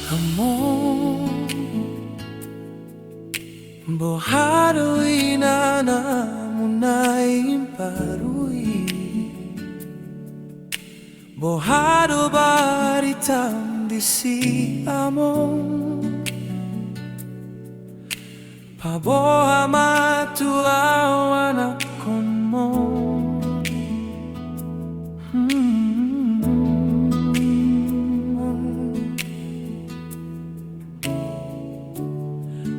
Amor, buharuin na muna imparui. Buharo baritang di si amor. Paboha matuawan ako mo.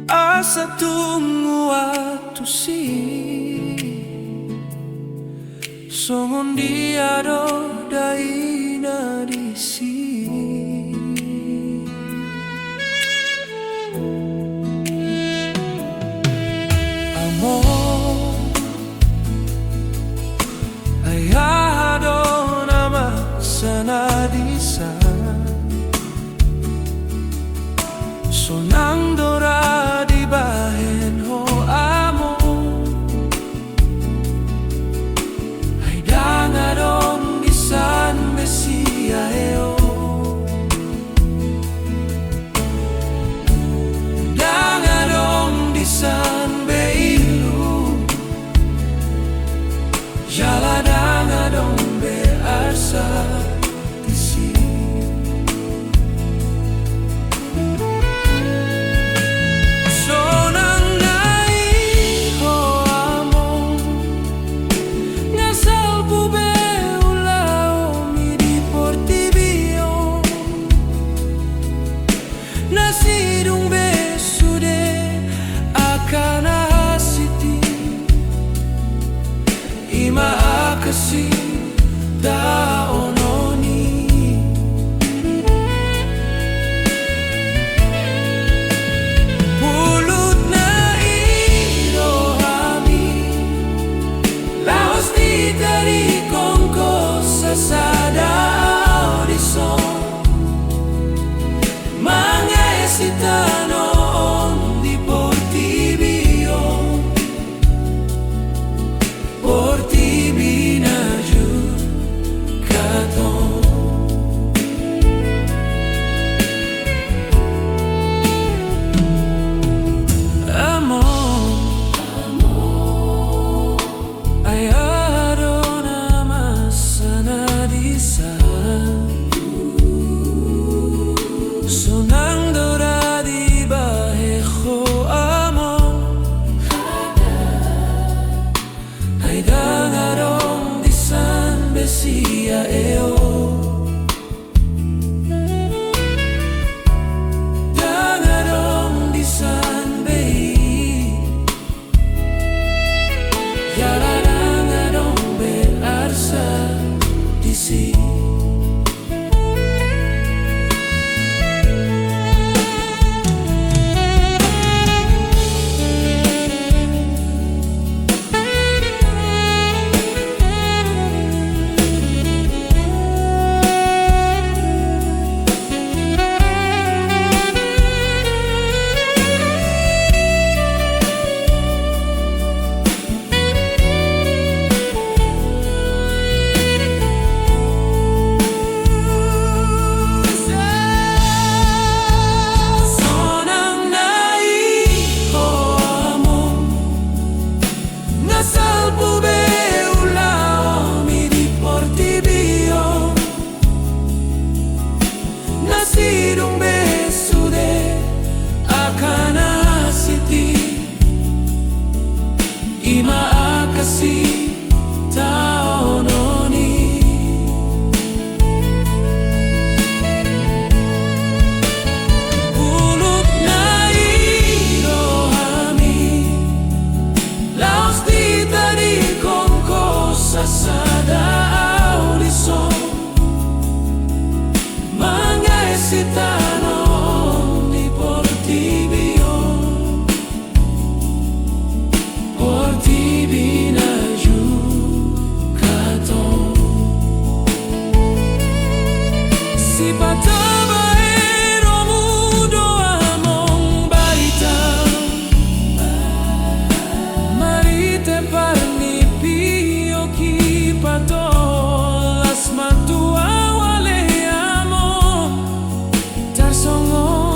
Asa tungo at usi songon diado dai na disi. Amor ayado nama sanadisa sonando di bahen ho amor ay dangadong di san Mesia eo dangadong di san Beilu jala dangadong be arsa disi. Nasidong beso de akana siti ima akasi da ononi. Pulut na irohami laos di dari kongko sasada audison Sitano di Portibio, Portibina giucato. Amor, ayado nama sanadisa sonando dangadong di san Mesia eo dangadong di san Bei yala dangadong be arsa disi. Nasidong beso de akana siti ima akasi taononi. Pulut na irohami laos di tadi kongko sasada audison Sitano di Portibio, Portibina giucato. Si pataba ero mudo among baita marite parni pio ki patolas matua wale amo tarsongo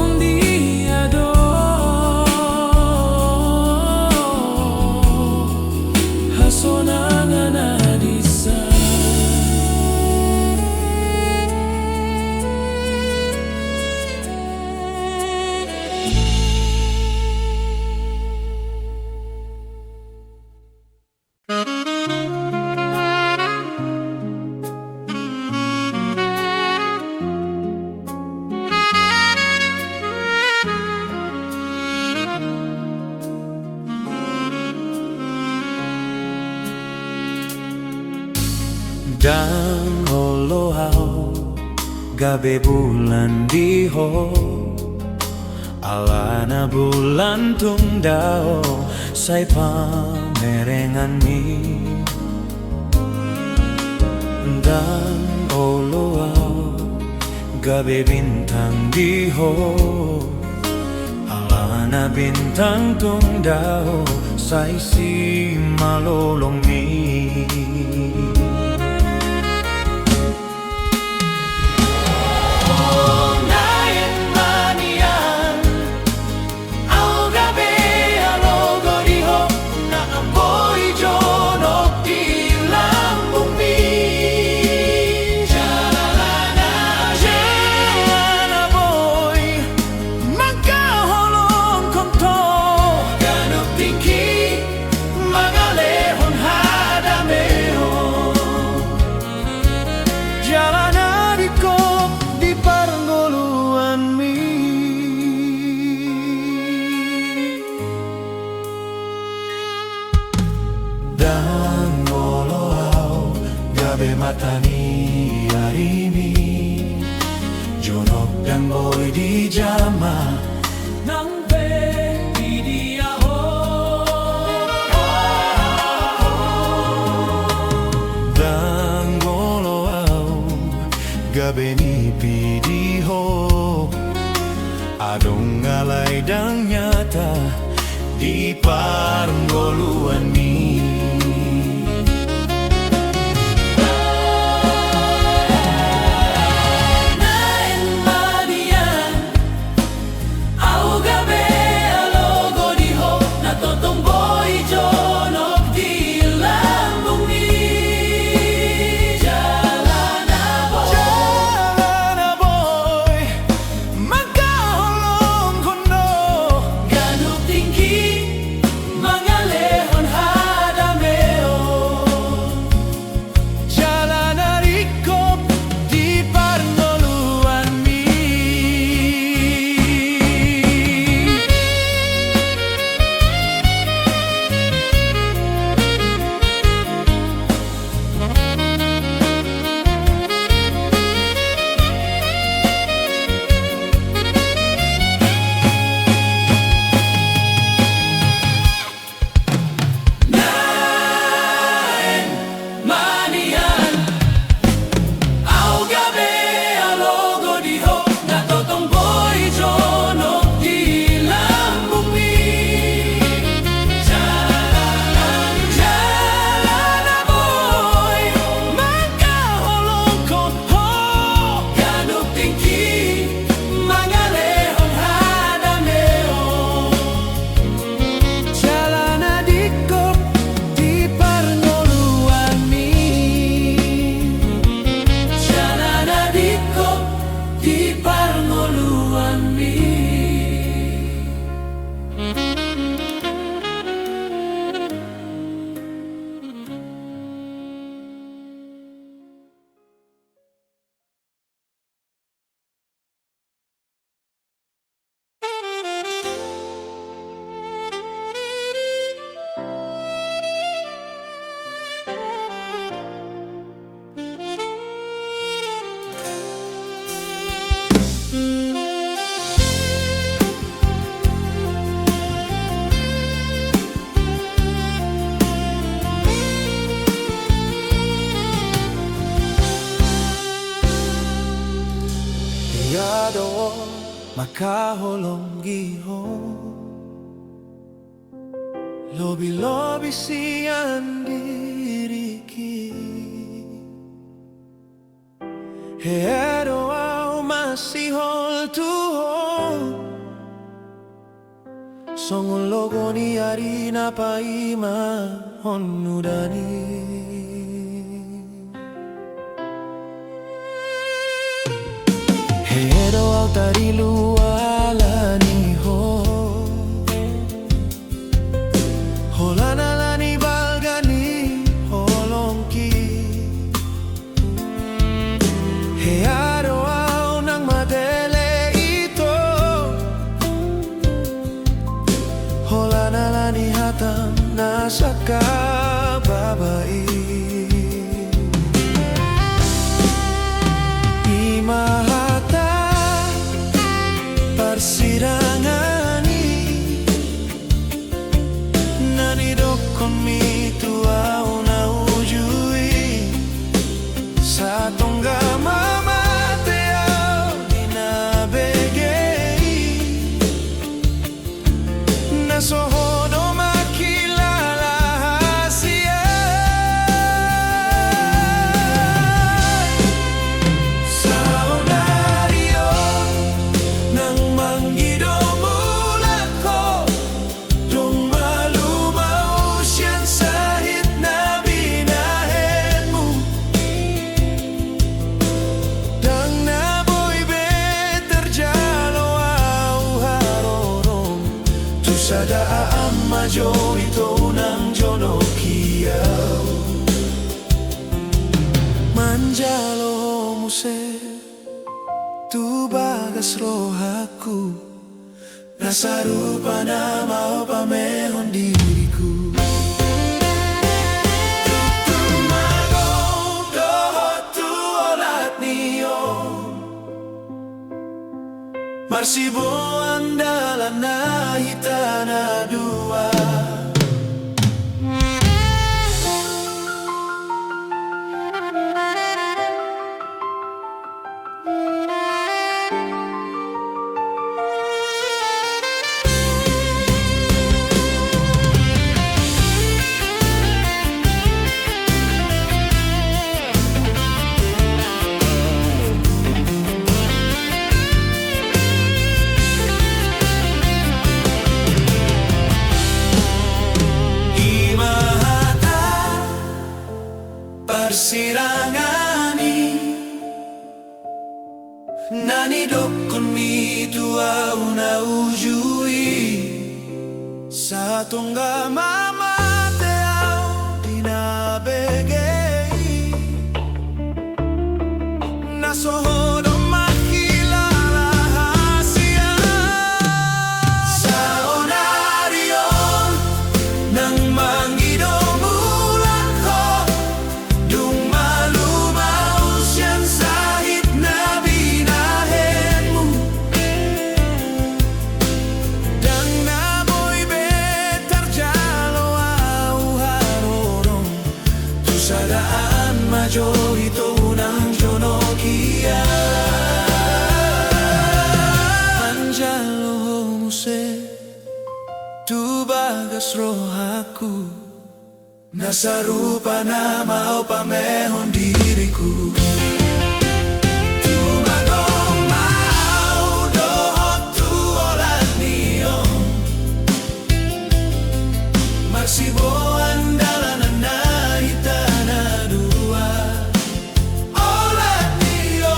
Dan holo gabe bulan diho alana bulan tungdao say pamerengan mi. Dan holo gabe bintang diho alana bintang tungdao say si malolong mi. Dan ngoloau gabe matani arimi jonok dan boy di jama nang pe di dia ho. Dan ngoloau gabe ni pidi ho adong ngalay dang nyata di parnggoluan mi. Yado makaholong gihon lobi-lobi siyan diriki Heero au masihol tuhon Songol logo ni arina paima honudani Heero au tarilu alani ho Holana lani balgani holongki Heero au nang madele ito Holana lani hatam nasa kababai sada majo ito ng jono kiyaw manjalo muse tu bagas rohaku nasa rupa na mau pamehon diriku tumagong dohot tu olat niyo marsibo andalan na hitana dua Persirangani nani dokon mi tua una ujui sa tongga mama te au dinabegei nasohodo makilala hasia sa onarion nang mangido majo ito ng jono kiya anjalo muse tu bagas rohaku nasa rupa na mau pamehon diriku tumagong mau dohot tu olat niyo marsibo andalan na hitana dua olat niyo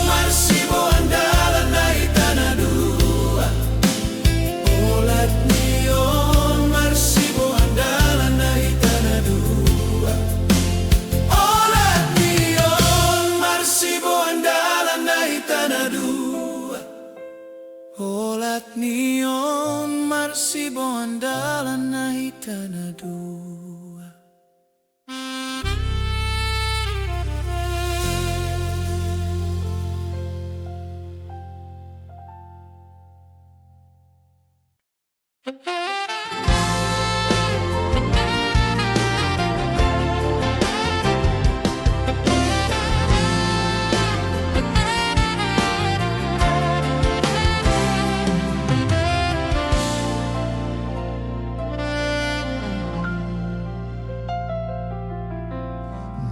marsibo andalan na hitana dua olat niyo marsibo andalan na hitana dua olat niyo marsibo andalan na hitana dua olat niyo marsibo andalan na hitana dua.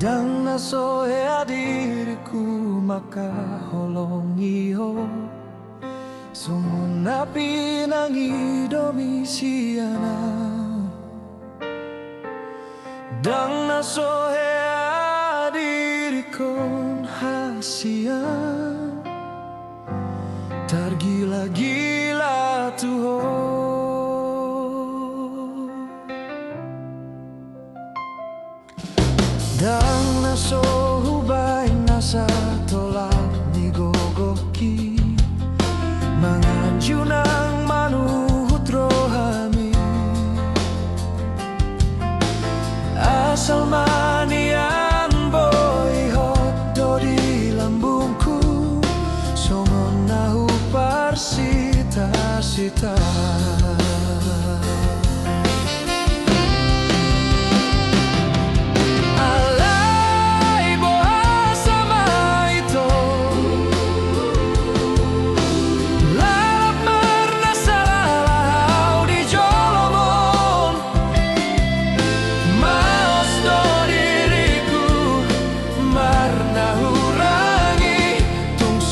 Dang nasohe diriku maka holong iho Sumun api nangi domisiana Dang nasohe dirikon hasian Tergila-gila tuho Dang naso hubay nasa tolak ni gogoki Manganju nang manuhut rohami Asal manian boy hot do di lambungku Songon nahu parsita-sita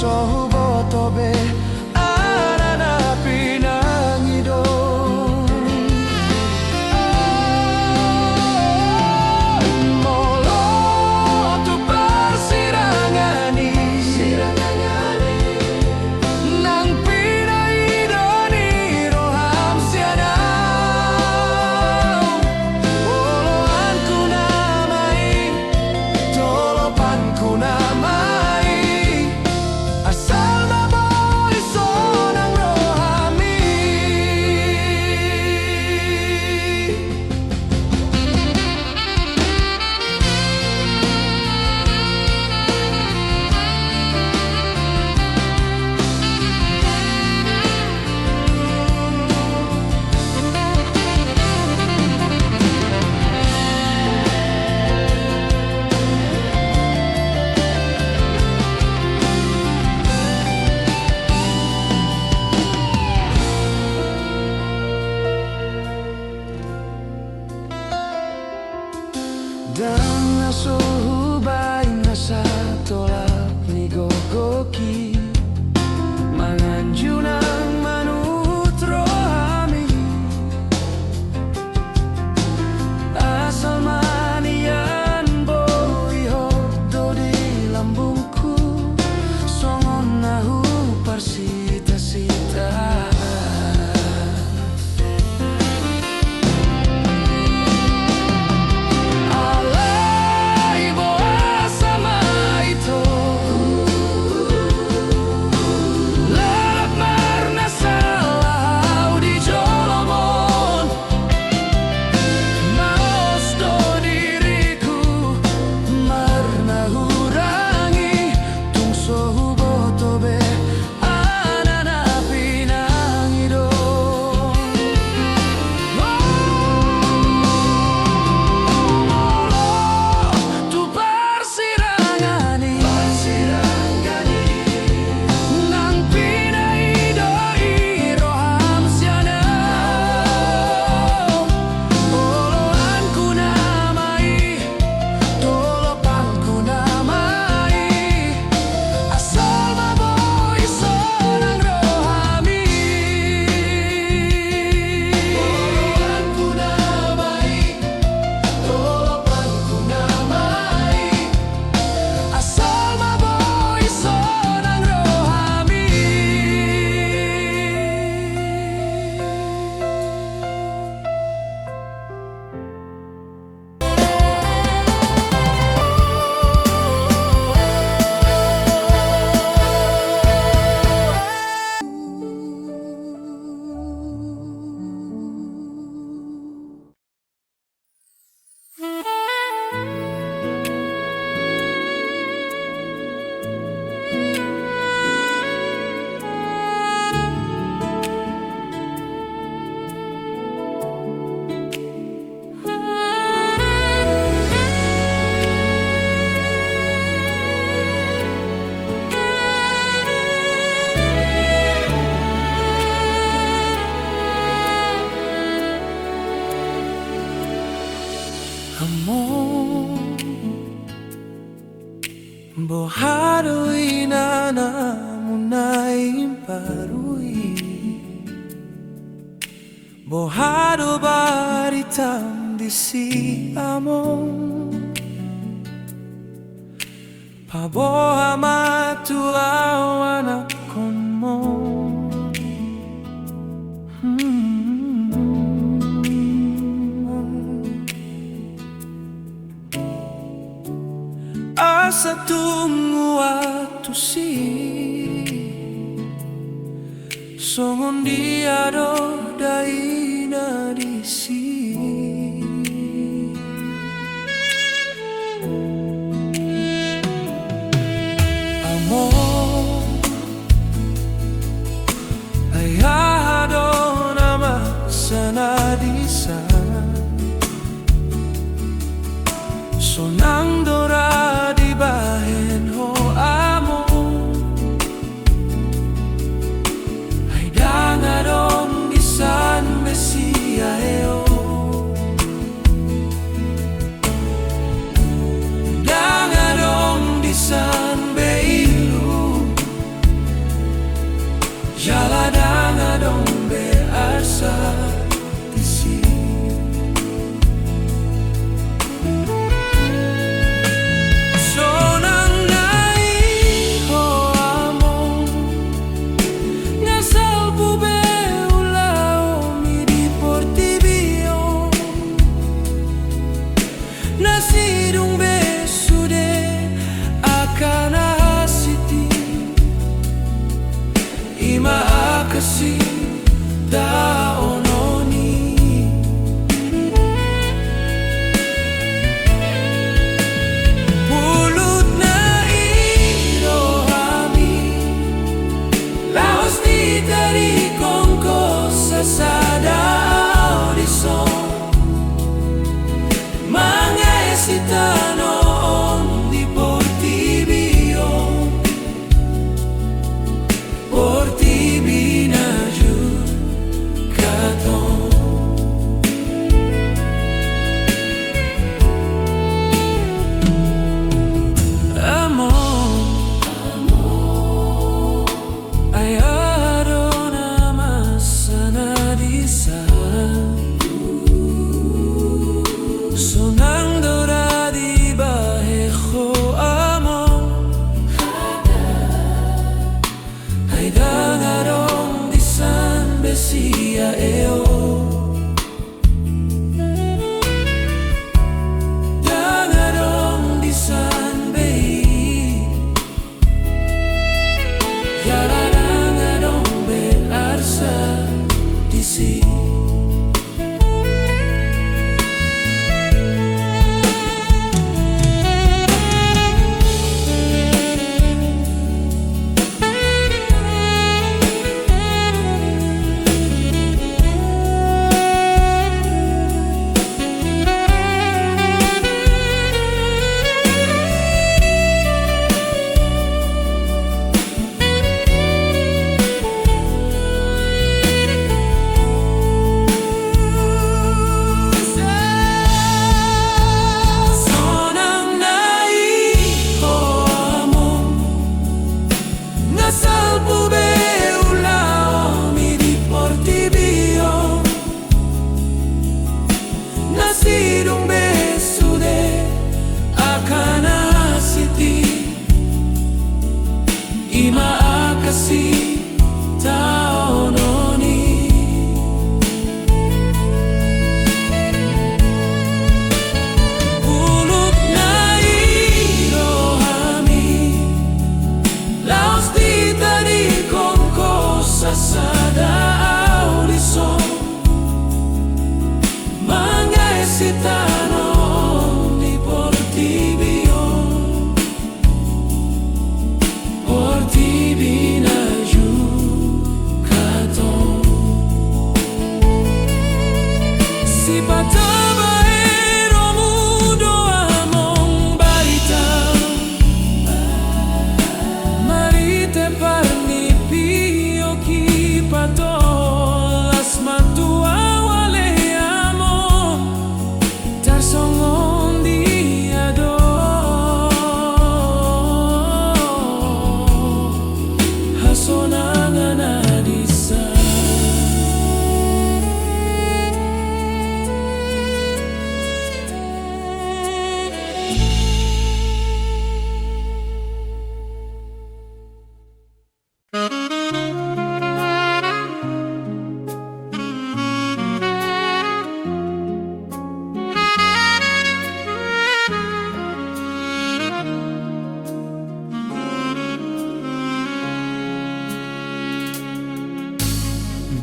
Sohu botobe anana pinangido Bohado inana munai imparui, bohado baritam disi among, paboha matulaw anak mo. Asa tungo at usi, songon diado dai na disi. Amor ay ahado nama sana disa, sonang dora di bahen ho amo, ay dangadong di San Mesia eo, dangadong di San Beilu, jala dangadong be arsa disi. Nasidong besude akan asiti, ima akasi daononi, mulut na irohami, laos di dari kongko sasada audison. Kita noon di Portibio, Portibina Jucaton. Amor, ay adona masana disa, sonang dangadong di San Mesia eo, dangadong di San Bei, yara dangadong be arsa disi.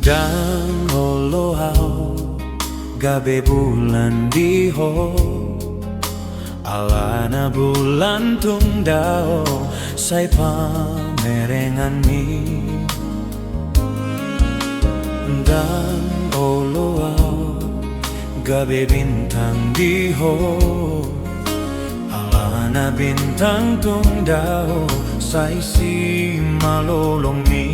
Dang olohau gabe bulan diho alana bulan tungdao say pamerengan mi. Dang olohau gabe bintang diho alana bintang tungdao say si malolong mi.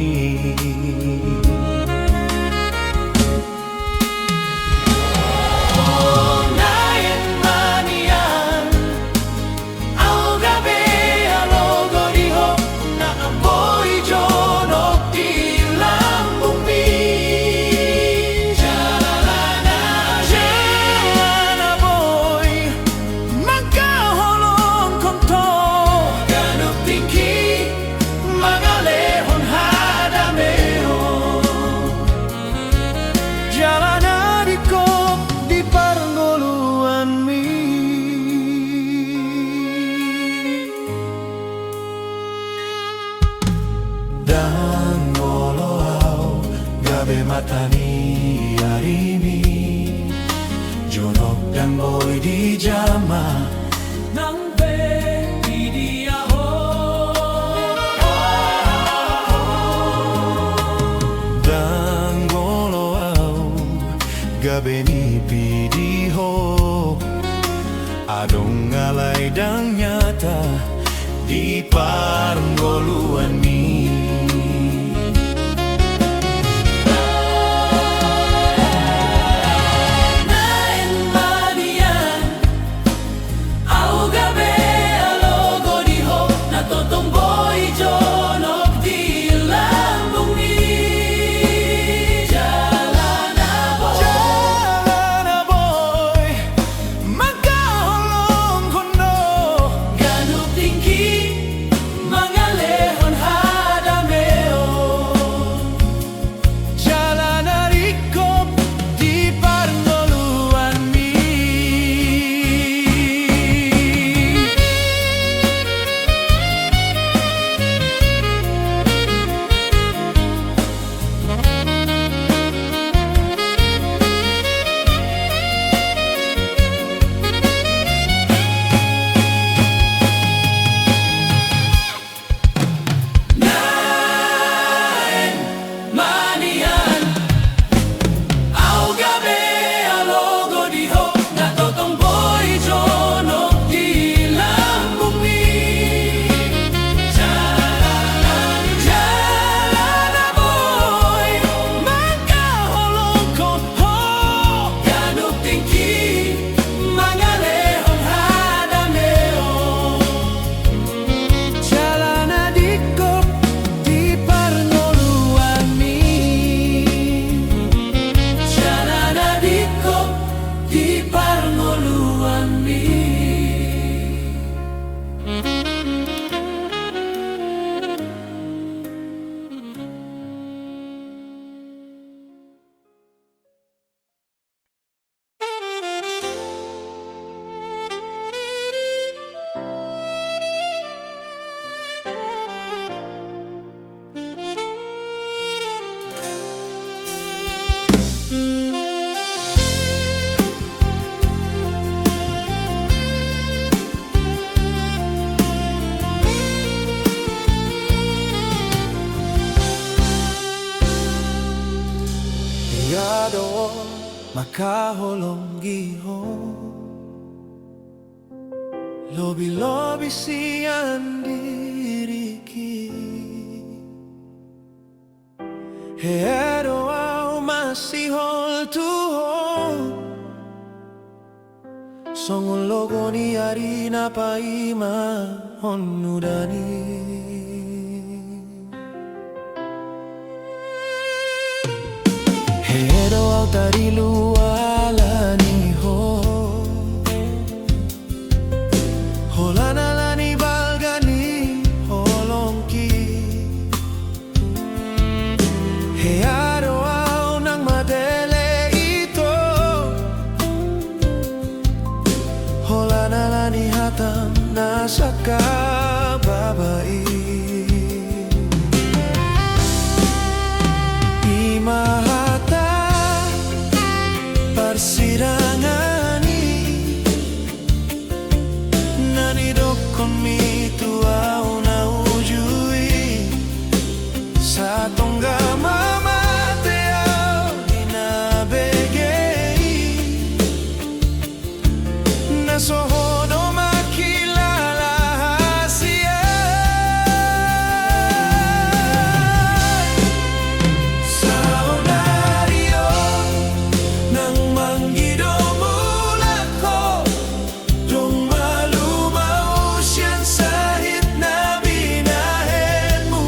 Dan olohau gabe matani arimi jonok dan boy di jama nang be di dia ho. Dan olohau gabe ni pidi ho adong ngalay dang nyata di parnggoluan mi. Yado makaholong giho lobi-lobi siyan diriki Heero au masihol tuho Songol logo ni arina paima honudani Heero au tarilu alani ho Holana lani balgani holongki Hearo au nang madele ito Holana lani hatam nasaka babai Imaha tongga mamateo inabegei na sohodo makilala hasia sa onaryo ng manggido mulat ko dong malumaw siyan sahit na binahen mo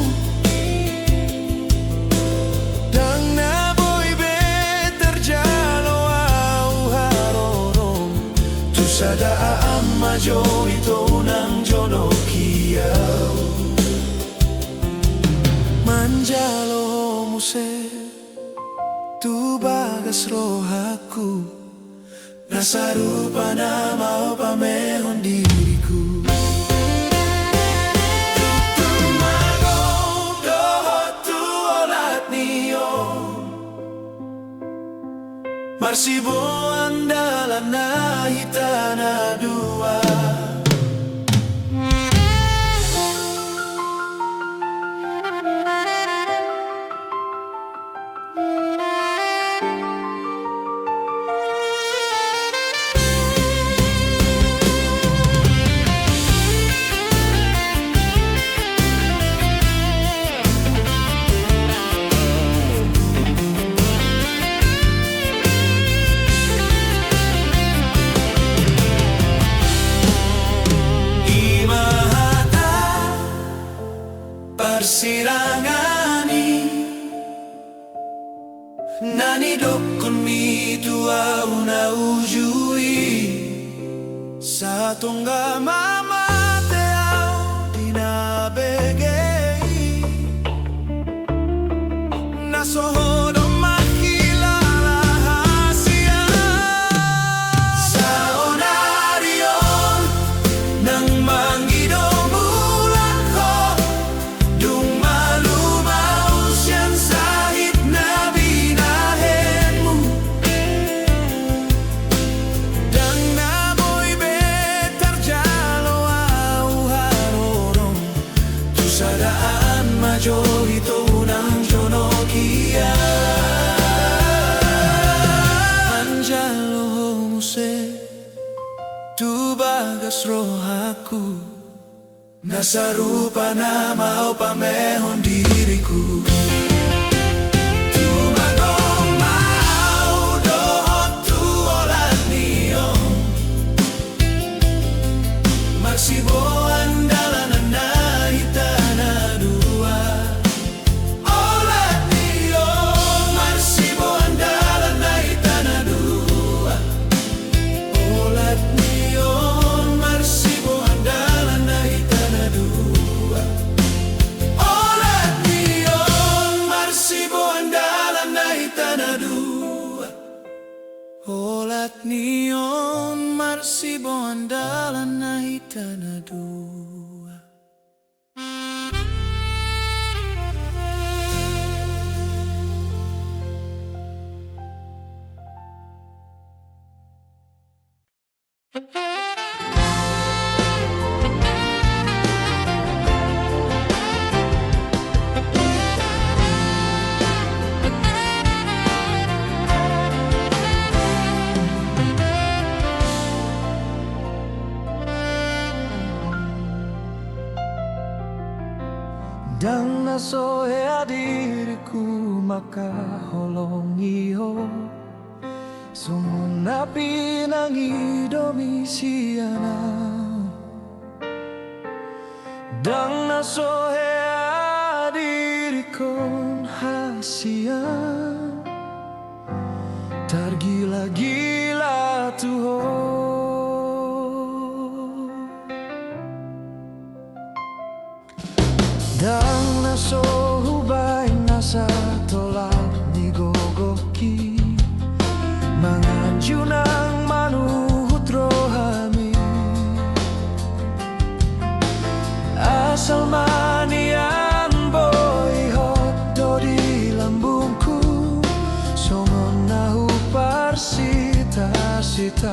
dang naboy beter jalo au harorong tu sadaan majo ito ng jono kiyaw manjalo muse tu bagas rohaku nasa rupa na mau pamehon diriku tumago dohot tu olat niyo marsibo andalan na hitana dua Persirangani nanidokon mi tua una ujui sa tongga mamateo dinabegei na sohodo makilala hasia sa onaryon ng manggido mulat ko dung malumaw siyan sahit na binahen mo dang naboy beter jalo au harorong tu sadaan majo ito ng jono kia anjalo muse tu bagas rohaku nasa rupa na mau pamehon diriku tumagong mau dohot tu olat niyo marsibo andalan na hitana dua olat niyo marsibo andalan na hitana dua olat niyo marsibo andalan na hitana dua olat niyo marsibo andalan na hitana dua olat niyo marsibo andalan na hitana dua. Dang nasoya diriku maka holong iyo sumunapi ng idomisiana dang nasoya dirikon hasian tergila-gila tuho dang nasohubay nasa tolak ni gogoki manganju ng manuhut rohami asal manian boy hot do di lambungku songon nahu parsita-sita